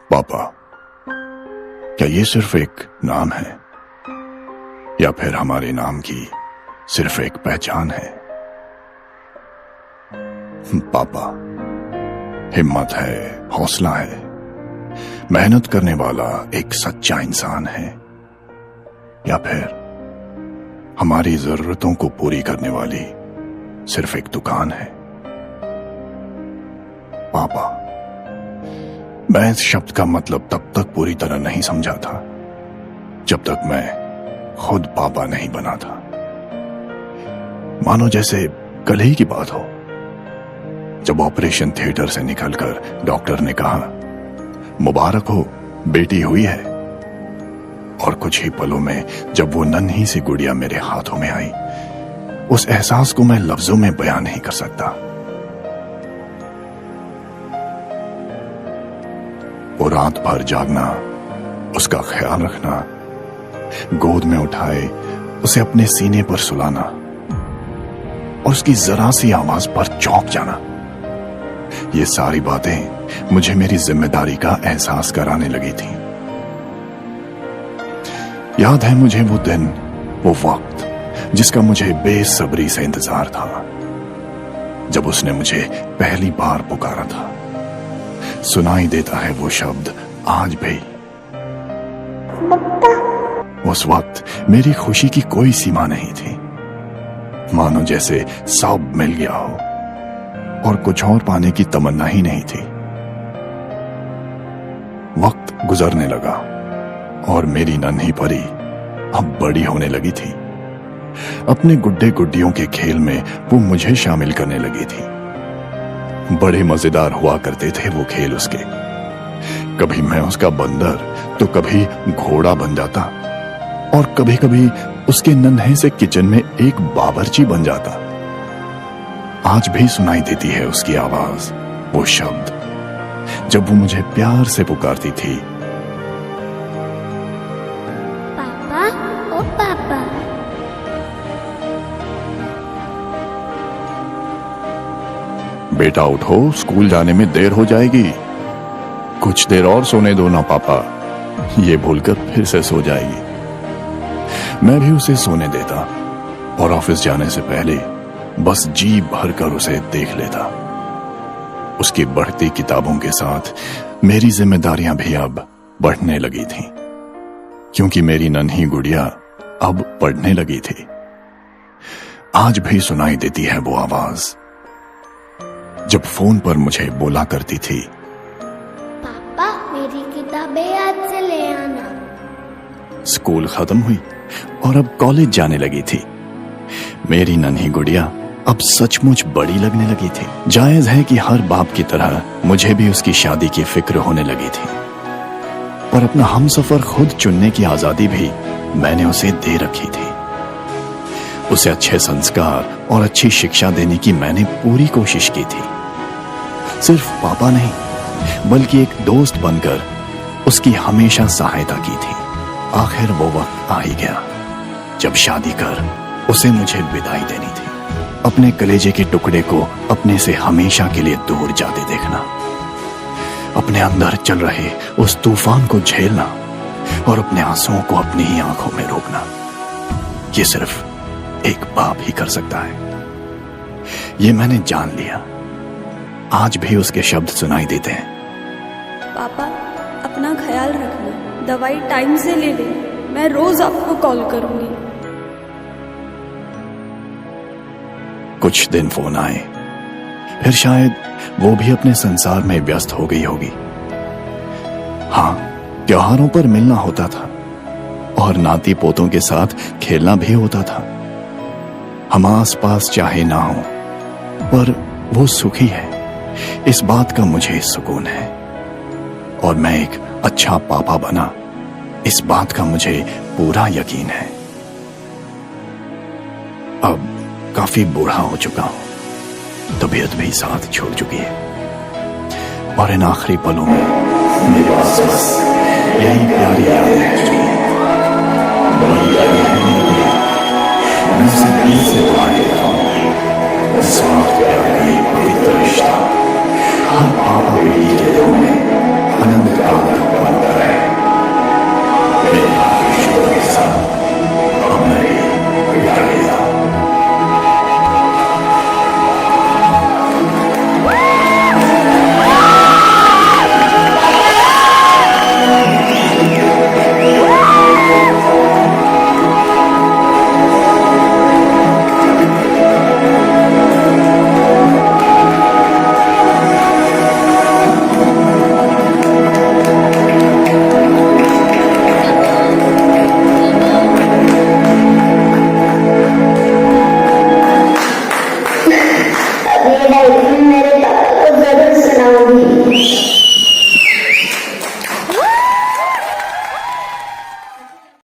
पापा, क्या ये सिर्फ एक नाम है या फिर हमारे नाम की सिर्फ एक पहचान है? पापा, हिम्मत है, हौसला है, मेहनत करने वाला एक सच्चा इंसान है या फिर हमारी जरूरतों को पूरी करने वाली सिर्फ एक दुकान है? पापा, मैं इस शब्द का मतलब तब तक पूरी तरह नहीं समझा था जब तक मैं खुद पापा नहीं बना था। मानो जैसे कल ही की बात हो, जब ऑपरेशन थिएटर से निकलकर डॉक्टर ने कहा, मुबारक हो, बेटी हुई है। और कुछ ही पलों में जब वो नन्ही सी गुड़िया मेरे हाथों में आई, उस एहसास को मैं लफ्जों में बयान नहीं कर सकता। वो रात भर जागना, उसका ख्याल रखना, गोद में उठाए उसे अपने सीने पर सुलाना और उसकी जरा सी आवाज पर चौंक जाना, ये सारी बातें मुझे मेरी जिम्मेदारी का एहसास कराने लगी थी। याद है मुझे वो दिन, वो वक्त जिसका मुझे बेसब्री से इंतजार था, जब उसने मुझे पहली बार पुकारा था। सुनाई देता है वो शब्द आज भी। उस वक्त मेरी खुशी की कोई सीमा नहीं थी, मानो जैसे सब मिल गया हो और कुछ और पाने की तमन्ना ही नहीं थी। वक्त गुजरने लगा और मेरी नन्ही परी अब बड़ी होने लगी थी। अपने गुड्डे गुड्डियों के खेल में वो मुझे शामिल करने लगी थी। बड़े मजेदार हुआ करते थे वो खेल उसके। कभी मैं उसका बंदर तो कभी घोड़ा बन जाता और कभी कभी उसके नन्हे से किचन में एक बावर्ची बन जाता। आज भी सुनाई देती है उसकी आवाज, वो शब्द, जब वो मुझे प्यार से पुकारती थी, पापा, ओ पापा। बेटा उठो, स्कूल जाने में देर हो जाएगी। कुछ देर और सोने दो ना पापा, ये भूलकर फिर से सो जाएगी। मैं भी उसे सोने देता और ऑफिस जाने से पहले बस जी भरकर उसे देख लेता। उसकी बढ़ती किताबों के साथ मेरी जिम्मेदारियां भी अब बढ़ने लगी थीं, क्योंकि मेरी नन्ही गुड़िया अब पढ़ने लगी थी। आज भी सुनाई देती है वो आवाज, जब फोन पर मुझे बोला करती थी, पापा, मेरी किताबें याद से ले आना। स्कूल खत्म हुई और अब कॉलेज जाने लगी थी। मेरी नन्ही गुड़िया अब सचमुच बड़ी लगने लगी थी। जायज है कि हर बाप की तरह मुझे भी उसकी शादी की फिक्र होने लगी थी, पर अपना हमसफर खुद चुनने की आजादी भी मैंने उसे दे रखी थी। उसे अच्छे संस्कार और अच्छी शिक्षा देने की मैंने पूरी कोशिश की थी। सिर्फ पापा नहीं, बल्कि एक दोस्त बनकर उसकी हमेशा सहायता की थी। आखिर वो वक्त आ ही गया जब शादी कर उसे मुझे विदाई देनी थी। अपने कलेजे के टुकड़े को अपने से हमेशा के लिए दूर जाते देखना, अपने अंदर चल रहे उस तूफान को झेलना और अपने आंसुओं को अपनी ही आंखों में रोकना, ये सिर्फ एक बाप ही कर सकता है। ये मैंने जान लिया। आज भी उसके शब्द सुनाई देते हैं, पापा, अपना ख्याल रखना, दवाई टाइम से ले ले, मैं रोज आपको कॉल करूंगी। कुछ दिन फोन आए, फिर शायद वो भी अपने संसार में व्यस्त हो गई होगी। हाँ, त्योहारों पर मिलना होता था और नाती पोतों के साथ खेलना भी होता था। हम आस पास चाहे ना हो, पर वो सुखी है, इस बात का मुझे सुकून है। और मैं एक अच्छा पापा बना, इस बात का मुझे पूरा यकीन है। अब काफी बूढ़ा हो चुका हूं, तबीयत भी साथ छोड़ चुकी है और इन आखिरी पलों में मेरे पास बस यही प्यारी यादें हैं। मैं उसे दिल से दुआ देता हूं, इस वक्त प्यार का एक पवित्र रिश्ता